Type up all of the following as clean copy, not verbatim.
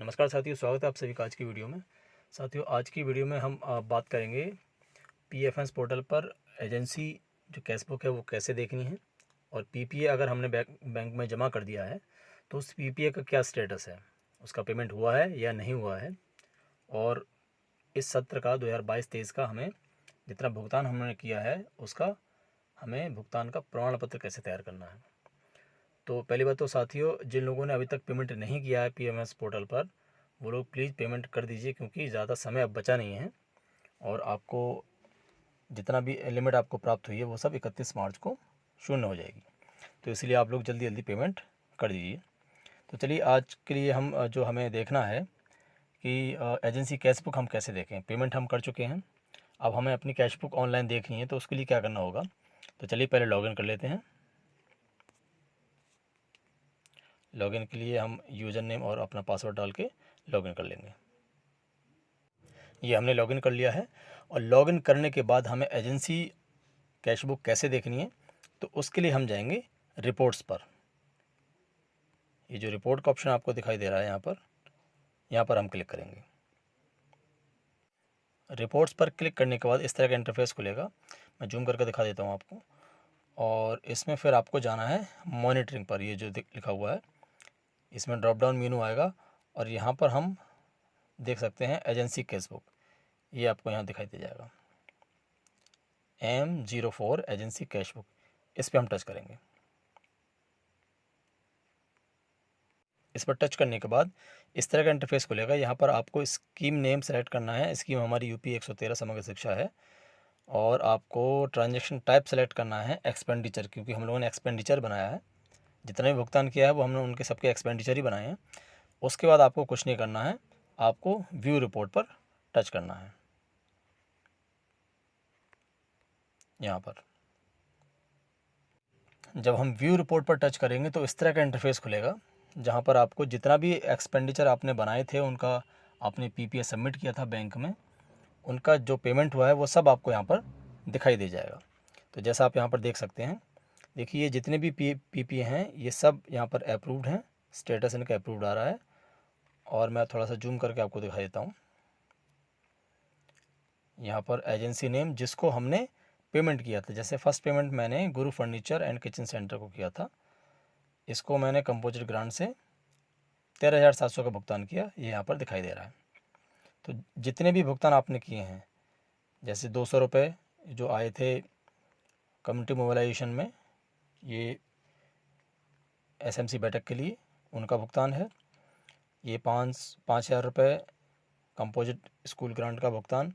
नमस्कार साथियों, स्वागत है आप सभी का आज की वीडियो में। साथियों, आज की वीडियो में हम बात करेंगे पीएफएस पोर्टल पर एजेंसी जो कैशबुक है वो कैसे देखनी है, और पीपीए अगर हमने बैंक में जमा कर दिया है तो उस पीपीए का क्या स्टेटस है, उसका पेमेंट हुआ है या नहीं हुआ है, और इस सत्र का 2022-23 का हमें जितना भुगतान हमने किया है उसका हमें भुगतान का प्रमाण पत्र कैसे तैयार करना है। तो पहली बात तो साथियों, जिन लोगों ने अभी तक पेमेंट नहीं किया है पीएमएस पोर्टल पर, वो लोग प्लीज़ पेमेंट कर दीजिए, क्योंकि ज़्यादा समय अब बचा नहीं है और आपको जितना भी लिमिट आपको प्राप्त हुई है वो सब 31 मार्च को शून्य हो जाएगी। तो इसलिए आप लोग जल्दी जल्दी पेमेंट कर दीजिए। तो चलिए, आज के लिए हम जो हमें देखना है कि एजेंसी कैशबुक हम कैसे देखें। पेमेंट हम कर चुके हैं, अब हमें अपनी कैशबुक ऑनलाइन देखनी है, तो उसके लिए क्या करना होगा। तो चलिए पहले लॉगिन कर लेते हैं। लॉगिन के लिए हम यूज़र नेम और अपना पासवर्ड डाल के लॉगिन कर लेंगे। ये हमने लॉगिन कर लिया है, और लॉगिन करने के बाद हमें एजेंसी कैशबुक कैसे देखनी है, तो उसके लिए हम जाएंगे रिपोर्ट्स पर। ये जो रिपोर्ट का ऑप्शन आपको दिखाई दे रहा है यहाँ पर हम क्लिक करेंगे। रिपोर्ट्स पर क्लिक करने के बाद इस तरह का इंटरफेस खुलेगा। मैं जूम करके दिखा देता हूँ आपको। और इसमें फिर आपको जाना है मॉनिटरिंग पर। ये जो लिखा हुआ है, इसमें ड्रॉप डाउन मेनू आएगा और यहाँ पर हम देख सकते हैं एजेंसी कैशबुक। ये आपको यहाँ दिखाई दे जाएगा, M04 एजेंसी कैशबुक। इस पर हम टच करेंगे। इस पर टच करने के बाद इस तरह का इंटरफेस खुलेगा। यहाँ पर आपको स्कीम नेम सेलेक्ट करना है। स्कीम हमारी यूपी 113 समग्र शिक्षा है। और आपको ट्रांजैक्शन टाइप सेलेक्ट करना है एक्सपेंडिचर, क्योंकि हम लोगों ने एक्सपेंडिचर बनाया है। जितना भी भुगतान किया है वो हमने उनके सबके एक्सपेंडिचर ही बनाए हैं। उसके बाद आपको कुछ नहीं करना है, आपको व्यू रिपोर्ट पर टच करना है। यहाँ पर जब हम व्यू रिपोर्ट पर टच करेंगे तो इस तरह का इंटरफेस खुलेगा, जहाँ पर आपको जितना भी एक्सपेंडिचर आपने बनाए थे, उनका आपने पीपीए सबमिट किया था बैंक में, उनका जो पेमेंट हुआ है वो सब आपको यहाँ पर दिखाई दे जाएगा। तो जैसा आप यहाँ पर देख सकते हैं, देखिए ये जितने भी पीपीए हैं ये सब यहाँ पर अप्रूव्ड हैं, स्टेटस इनका अप्रूव्ड आ रहा है। और मैं थोड़ा सा जूम करके आपको दिखा देता हूँ। यहाँ पर एजेंसी नेम जिसको हमने पेमेंट किया था, जैसे फर्स्ट पेमेंट मैंने गुरु फर्नीचर एंड किचन सेंटर को किया था, इसको मैंने कंपोजिट ग्रांट से 13,700 का भुगतान किया, ये यहाँ पर दिखाई दे रहा है। तो जितने भी भुगतान आपने किए हैं, जैसे 200 रुपये जो आए थे कम्युनिटी मोबिलाइजेशन में, ये एसएमसी बैठक के लिए, उनका भुगतान है। ये 5,000 रुपये कंपोजिट स्कूल ग्रांट का भुगतान,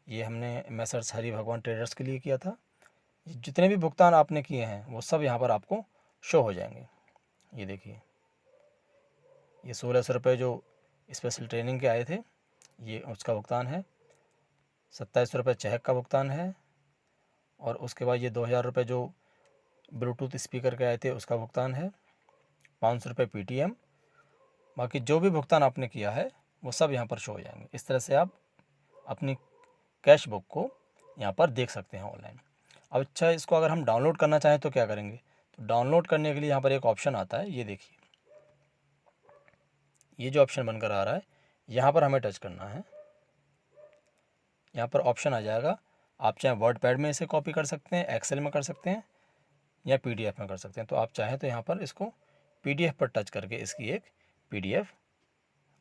ये हमने मैसर्स हरि भगवान ट्रेडर्स के लिए किया था। जितने भी भुगतान आपने किए हैं वो सब यहाँ पर आपको शो हो जाएंगे। ये देखिए, ये 1,600 रुपये जो स्पेशल ट्रेनिंग के आए थे, ये उसका भुगतान है। 2700 रुपये चेक का भुगतान है। और उसके बाद ये 2,000 रुपये जो ब्लूटूथ स्पीकर के आए थे उसका भुगतान है। 500 रुपये पीटीएम। बाकी जो भी भुगतान आपने किया है वो सब यहाँ पर शो हो जाएंगे। इस तरह से आप अपनी कैश बुक को यहाँ पर देख सकते हैं ऑनलाइन। अब अच्छा, इसको अगर हम डाउनलोड करना चाहें तो क्या करेंगे। तो डाउनलोड करने के लिए यहाँ पर एक ऑप्शन आता है, ये देखिए, ये जो ऑप्शन बनकर आ रहा है यहाँ पर हमें टच करना है। यहाँ पर ऑप्शन आ जाएगा, आप चाहे वर्ड पैड में इसे कॉपी कर सकते हैं, एक्सेल में कर सकते हैं, या पीडीएफ में कर सकते हैं। तो आप चाहें तो यहाँ पर इसको पीडीएफ पर टच करके इसकी एक पीडीएफ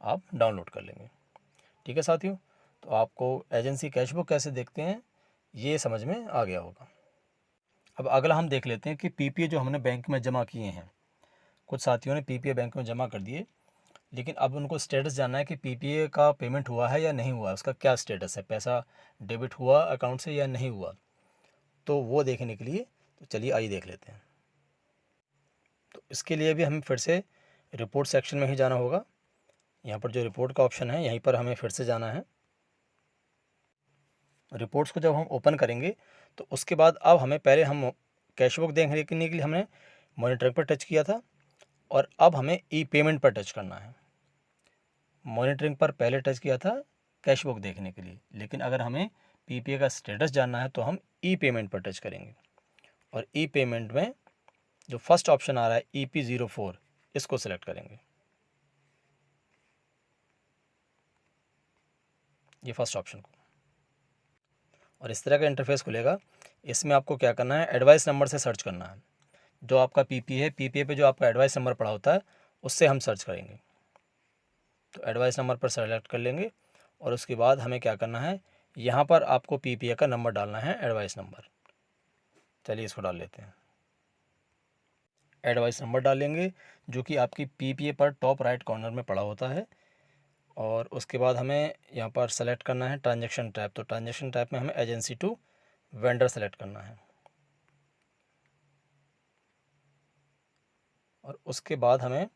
आप डाउनलोड कर लेंगे। ठीक है साथियों, तो आपको एजेंसी कैशबुक कैसे देखते हैं ये समझ में आ गया होगा। अब अगला हम देख लेते हैं कि पीपीए जो हमने बैंक में जमा किए हैं। कुछ साथियों ने पीपीए बैंक में जमा कर दिए, लेकिन अब उनको स्टेटस जानना है कि पीपीए का पेमेंट हुआ है या नहीं हुआ, उसका क्या स्टेटस है, पैसा डेबिट हुआ अकाउंट से या नहीं हुआ। तो वो देखने के लिए तो चलिए आइए देख लेते हैं। तो इसके लिए भी हमें फिर से रिपोर्ट सेक्शन में ही जाना होगा। यहाँ पर जो रिपोर्ट का ऑप्शन है यहीं पर हमें फिर से जाना है। रिपोर्ट्स को जब हम ओपन करेंगे तो उसके बाद अब हमें पहले हम कैशबुक देखने के लिए हमने मॉनिटरिंग पर टच किया था, और अब हमें ई पेमेंट पर टच करना है। मॉनिटरिंग पर पहले टच किया था कैशबुक देखने के लिए, लेकिन अगर हमें पीपीए का स्टेटस जानना है तो हम ई पेमेंट पर टच करेंगे। और ई पेमेंट में जो फर्स्ट ऑप्शन आ रहा है EP04, इसको सेलेक्ट करेंगे। ये फर्स्ट ऑप्शन को। और इस तरह का इंटरफेस खुलेगा। इसमें आपको क्या करना है, एडवाइस नंबर से सर्च करना है। जो आपका पीपीए है, पीपीए पे जो आपका एडवाइस नंबर पड़ा होता है उससे हम सर्च करेंगे। तो एडवाइस नंबर पर सेलेक्ट कर लेंगे और उसके बाद हमें क्या करना है, यहाँ पर आपको पीपीए का नंबर डालना है, एडवाइस नंबर। चलिए इसको डाल लेते हैं। एडवाइस नंबर डालेंगे जो कि आपकी पीपीए पर टॉप राइट कॉर्नर में पड़ा होता है। और उसके बाद हमें यहाँ पर सेलेक्ट करना है ट्रांजैक्शन टाइप। तो ट्रांजैक्शन टाइप में हमें एजेंसी टू वेंडर सेलेक्ट करना है। और उसके बाद हमें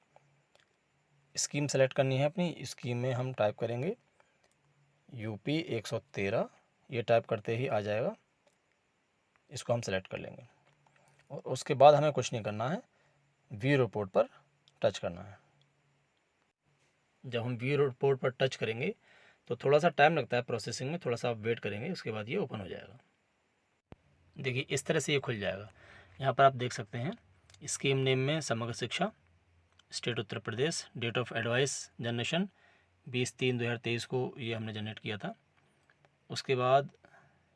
स्कीम सेलेक्ट करनी है अपनी। स्कीम में हम टाइप करेंगे यूपी 113। ये टाइप करते ही आ जाएगा, इसको हम सेलेक्ट कर लेंगे। और उसके बाद हमें कुछ नहीं करना है, व्यू रिपोर्ट पर टच करना है। जब हम व्यू रिपोर्ट पर टच करेंगे तो थोड़ा सा टाइम लगता है प्रोसेसिंग में, थोड़ा सा आप वेट करेंगे, उसके बाद ये ओपन हो जाएगा। देखिए इस तरह से ये खुल जाएगा। यहाँ पर आप देख सकते हैं स्कीम नेम में Samagra Shiksha, state Uttar Pradesh, date of advice generation 20/3/2023 को ये हमने जनरेट किया था। उसके बाद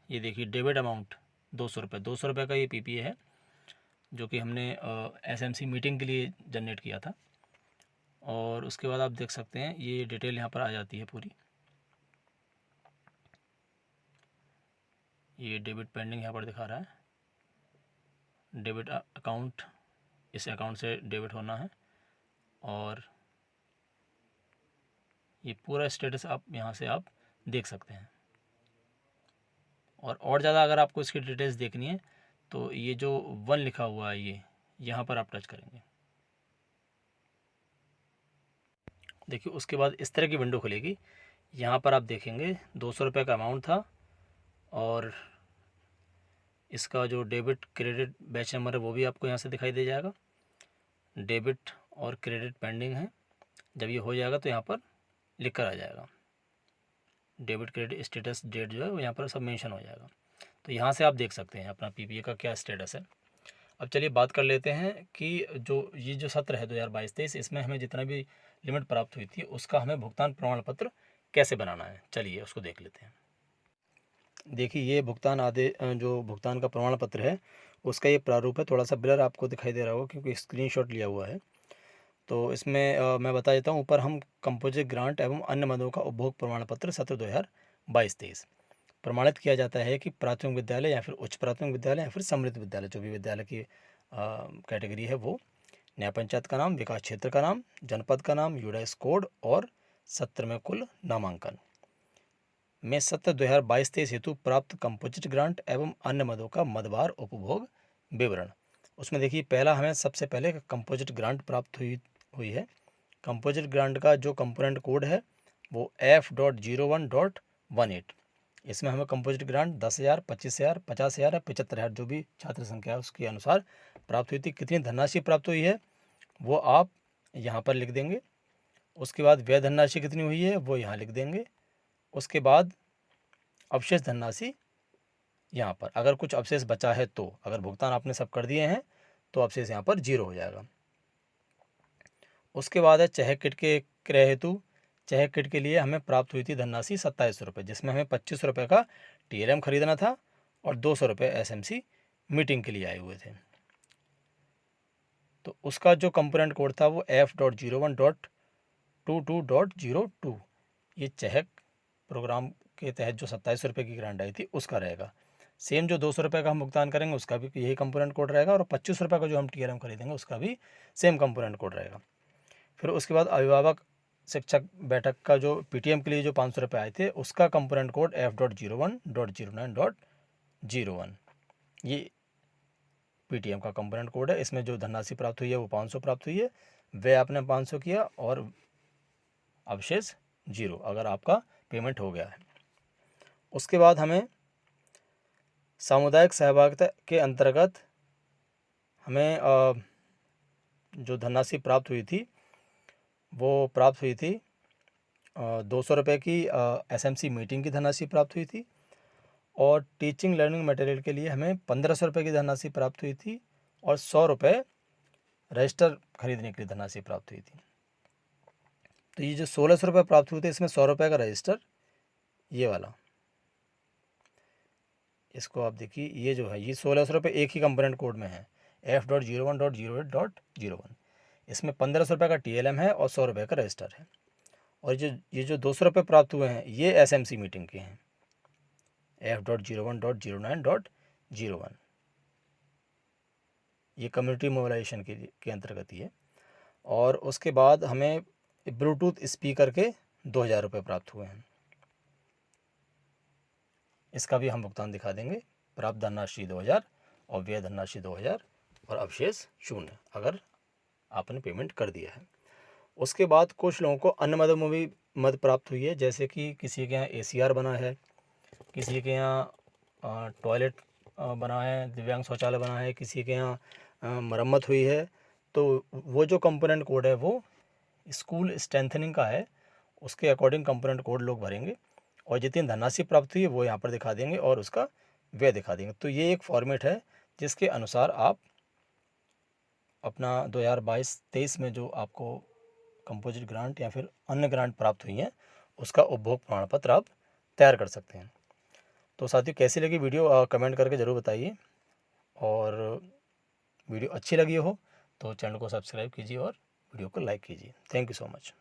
ये देखिए डेबिट अमाउंट 200 रुपये, 200 रुपये का ये पीपीए है जो कि हमने एसएमसी मीटिंग के लिए जनरेट किया था। और उसके बाद आप देख सकते हैं ये डिटेल यहाँ पर आ जाती है पूरी। ये डेबिट पेंडिंग यहाँ पर दिखा रहा है। डेबिट अकाउंट, इस अकाउंट से डेबिट होना है। और ये पूरा स्टेटस आप यहाँ से आप देख सकते हैं। और ज़्यादा अगर आपको इसकी डिटेल्स देखनी है तो ये जो 1 लिखा हुआ है ये यहाँ पर आप टच करेंगे। देखिए उसके बाद इस तरह की विंडो खुलेगी। यहाँ पर आप देखेंगे 200 रुपये का अमाउंट था और इसका जो डेबिट क्रेडिट बैच नंबर है वो भी आपको यहाँ से दिखाई दे जाएगा। डेबिट और क्रेडिट पेंडिंग है। जब ये हो जाएगा तो यहाँ पर लिख कर आ जाएगा डेबिट क्रेडिट स्टेटस डेट जो है वो यहाँ पर सब मेंशन हो जाएगा। तो यहाँ से आप देख सकते हैं अपना पीपीए का क्या स्टेटस है। अब चलिए बात कर लेते हैं कि ये जो सत्र है 2022-23 इसमें हमें जितना भी लिमिट प्राप्त हुई थी उसका हमें भुगतान प्रमाण पत्र कैसे बनाना है, चलिए उसको देख लेते हैं। देखिए ये भुगतान जो भुगतान का प्रमाण पत्र है उसका ये प्रारूप है। थोड़ा सा ब्लर आपको दिखाई दे रहा होगा क्योंकि स्क्रीनशॉट लिया हुआ है। तो इसमें मैं बता देता हूँ, ऊपर हम कंपोजिट ग्रांट एवं अन्य मदों का उपभोग प्रमाण पत्र सत्र 2022-23 प्रमाणित किया जाता है कि प्राथमिक विद्यालय या फिर उच्च प्राथमिक विद्यालय या फिर समृद्ध विद्यालय, जो भी विद्यालय की कैटेगरी है वो, न्याय पंचायत का नाम, विकास क्षेत्र का नाम, जनपद का नाम, यूडाइस कोड और सत्र में कुल नामांकन में सत्र 2022-23 हेतु प्राप्त कंपोजिट ग्रांट एवं अन्य मदों का मदवार उपभोग विवरण। उसमें देखिए पहला हमें सबसे पहले कंपोजिट ग्रांट प्राप्त हुई है। कंपोजिट ग्रांट का जो कंपोनेंट कोड है वो F.01.18। इसमें हमें कंपोजिट ग्रांट 10,000, 25,000, 50,000 या 75,000 जो भी छात्र संख्या है उसके अनुसार प्राप्त हुई थी। कितनी धनराशि प्राप्त हुई है वो आप यहाँ पर लिख देंगे। उसके बाद व्यय धनराशि कितनी हुई है वो यहाँ लिख देंगे। उसके बाद अवशेष धनराशि यहाँ पर, अगर कुछ अवशेष बचा है तो, अगर भुगतान आपने सब कर दिए हैं तो अवशेष यहाँ पर 0 हो जाएगा। उसके बाद है चेहक किट के क्रय हेतु। चेहक किट के लिए हमें प्राप्त हुई थी धनराशि 27 रुपये, जिसमें हमें 25 रुपये का TLM खरीदना था और 200 रुपये SMC मीटिंग के लिए आए हुए थे। तो उसका जो कंपोनेंट कोड था वो F.01.22.02 ये चेहक प्रोग्राम के तहत जो 27 रुपये की ग्रांट आई थी उसका रहेगा। सेम जो 200 रुपये का हम भुगतान करेंगे उसका भी यही कंपोनेंट कोड रहेगा और 25 रुपये का जो हम TLM खरीदेंगे उसका भी सेम कंपोनेंट कोड रहेगा। फिर उसके बाद अभिभावक शिक्षक बैठक का जो PTM के लिए जो 500 रुपये आए थे उसका कंपोनेंट कोड F.01.09.01 ये PTM का कंपोनेंट कोड है। इसमें जो धनराशि प्राप्त हुई है वो 500 प्राप्त हुई है, वे आपने 500 किया और अवशेष 0 अगर आपका पेमेंट हो गया है। उसके बाद हमें सामुदायिक सहभागिता के अंतर्गत हमें जो धनराशि प्राप्त हुई थी वो प्राप्त हुई थी 200 रुपये की SMC मीटिंग की धनराशि प्राप्त हुई थी और टीचिंग लर्निंग मटेरियल के लिए हमें 1500 रुपये की धनराशि प्राप्त हुई थी और 100 रुपये रजिस्टर खरीदने के लिए धनराशि प्राप्त हुई थी। तो ये जो 1600 रुपये प्राप्त हुए थे इसमें 100 रुपये का रजिस्टर ये वाला, इसको आप देखिए, ये जो है ये 1600 रुपये एक ही कंपोनेंट कोड में है, F.01.08.01। इसमें 1500 रुपये का TLM है और 100 रुपये का रजिस्टर है। और ये जो 200 रुपये प्राप्त हुए हैं ये SMC मीटिंग के हैं, F.01.09.01, ये कम्युनिटी मोबिलाइजेशन के अंतर्गत ही है। और उसके बाद हमें ब्लूटूथ स्पीकर के 2000 रुपये प्राप्त हुए हैं, इसका भी हम भुगतान दिखा देंगे। प्राप्त धनराशि 2000 और व्यय धनराशि 2000 और अवशेष 0 अगर आपने पेमेंट कर दिया है। उसके बाद कुछ लोगों को अन्य मदों में भी मद प्राप्त हुई है, जैसे कि किसी के यहाँ ACR बना है, किसी के यहाँ टॉयलेट बना है, दिव्यांग शौचालय बना है, किसी के यहाँ मरम्मत हुई है। तो वो जो कंपोनेंट कोड है वो स्कूल स्ट्रेंथनिंग का है, उसके अकॉर्डिंग कंपोनेंट कोड लोग भरेंगे और जितनी धनराशि प्राप्त हुई है वो यहाँ पर दिखा देंगे और उसका व्यय दिखा देंगे। तो ये एक फॉर्मेट है जिसके अनुसार आप अपना 2022-23 में जो आपको कंपोजिट ग्रांट या फिर अन्य ग्रांट प्राप्त हुई हैं उसका उपभोग प्रमाण पत्र आप तैयार कर सकते हैं। तो साथियों, कैसी लगी वीडियो कमेंट करके ज़रूर बताइए, और वीडियो अच्छी लगी हो तो चैनल को सब्सक्राइब कीजिए और वीडियो को लाइक कीजिए। Thank you so much.